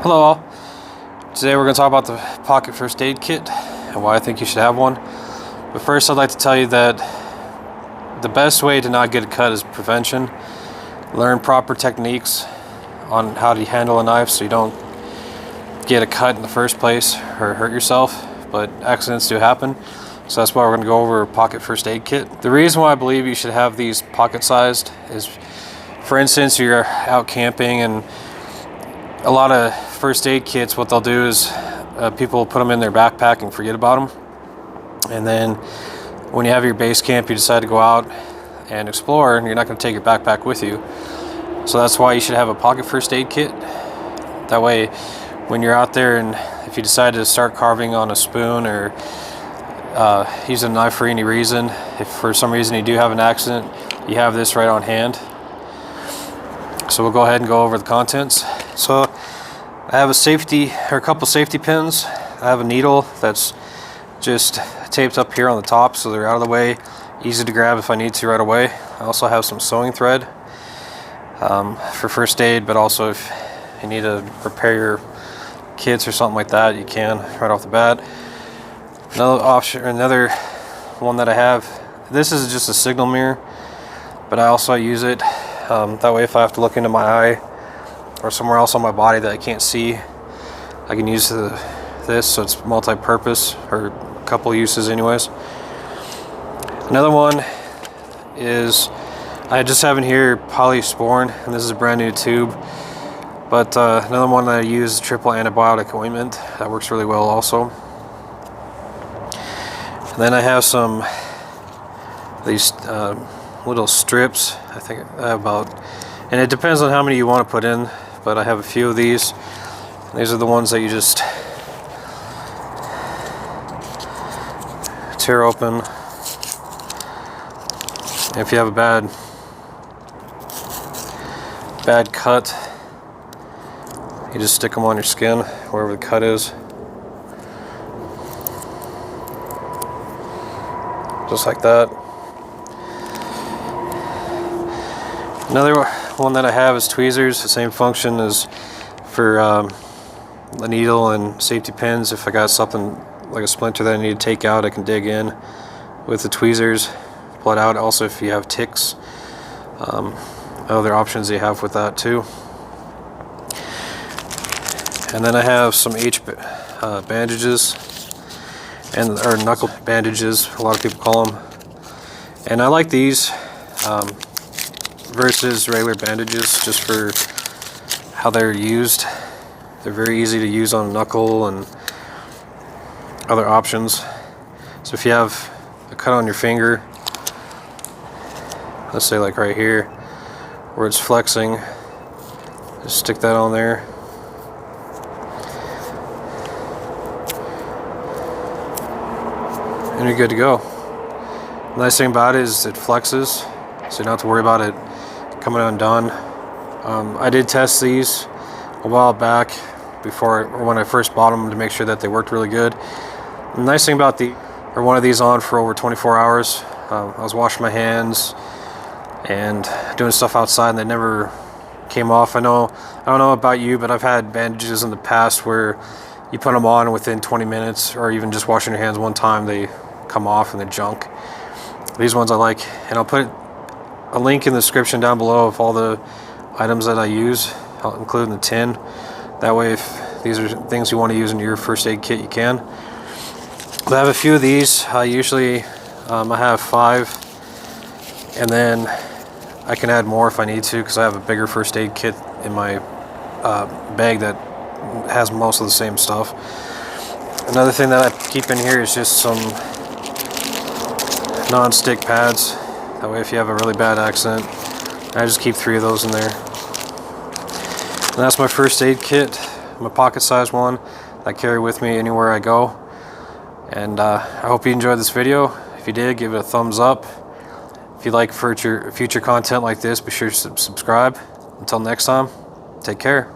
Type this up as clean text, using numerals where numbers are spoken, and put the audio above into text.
Hello all. Today we're going to talk about the pocket first aid kit and why I think you should have one. But first I'd like to tell you that the best way to not get a cut is prevention. Learn proper techniques on how to handle a knife so you don't get a cut in the first place or hurt yourself, but accidents do happen. So that's why we're going to go over a pocket first aid kit. The reason why I believe you should have these pocket sized is, for instance, you're out camping, and a lot of first aid kits, what they'll do is people put them in their backpack and forget about them. And then when you have your base camp, you decide to go out and explore, and you're not going to take your backpack with you. So that's why you should have a pocket first aid kit. That way, when you're out there and if you decide to start carving on a spoon or use a knife for any reason, if for some reason you do have an accident, you have this right on hand. So we'll go ahead and go over the contents. So I have a couple safety pins. I have a needle that's just taped up here on the top so they're out of the way, easy to grab if I need to right away. I also have some sewing thread for first aid, but also if you need to repair your kits or something like that, you can right off the bat. Another one that I have, this is just a signal mirror, but I also use it that way if I have to look into my eye or somewhere else on my body that I can't see, I can use this, so it's multi-purpose, or a couple uses anyways. Another one is, I just have in here polysporin, and this is a brand new tube, but another one that I use is triple antibiotic ointment. That works really well also. And then I have some these little strips, I think about, and it depends on how many you want to put in, but I have a few of these. These are the ones that you just tear open. If you have a bad cut, you just stick them on your skin wherever the cut is, just like that. Another one that I have is tweezers, the same function as for a needle and safety pins. If I got something like a splinter that I need to take out, I can dig in with the tweezers, pull it out. Also, if you have ticks, other options you have with that too. And then I have some bandages, or knuckle bandages, a lot of people call them. And I like these versus regular bandages just for how they're used. They're very easy to use on a knuckle and other options. So if you have a cut on your finger, let's say like right here where it's flexing, just stick that on there. And you're good to go. The nice thing about it is it flexes, so you don't have to worry about it coming undone. I did test these a while back when I first bought them to make sure that they worked really good. The nice thing about one of these on for over 24 hours. I was washing my hands and doing stuff outside, and they never came off. I don't know about you, but I've had bandages in the past where you put them on within 20 minutes, or even just washing your hands one time, they come off and they're junk. These ones I like, and I'll put a link in the description down below of all the items that I use, including the tin. That way, if these are things you want to use in your first aid kit, you can. But I have a few of these. I usually I have 5, and then I can add more if I need to, because I have a bigger first aid kit in my bag that has most of the same stuff. Another thing that I keep in here is just some non-stick pads. That way if you have a really bad accident, I just keep 3 of those in there. And that's my first aid kit, my pocket sized one that I carry with me anywhere I go. And I hope you enjoyed this video. If you did, give it a thumbs up. If you like future content like this, be sure to subscribe. Until next time, take care.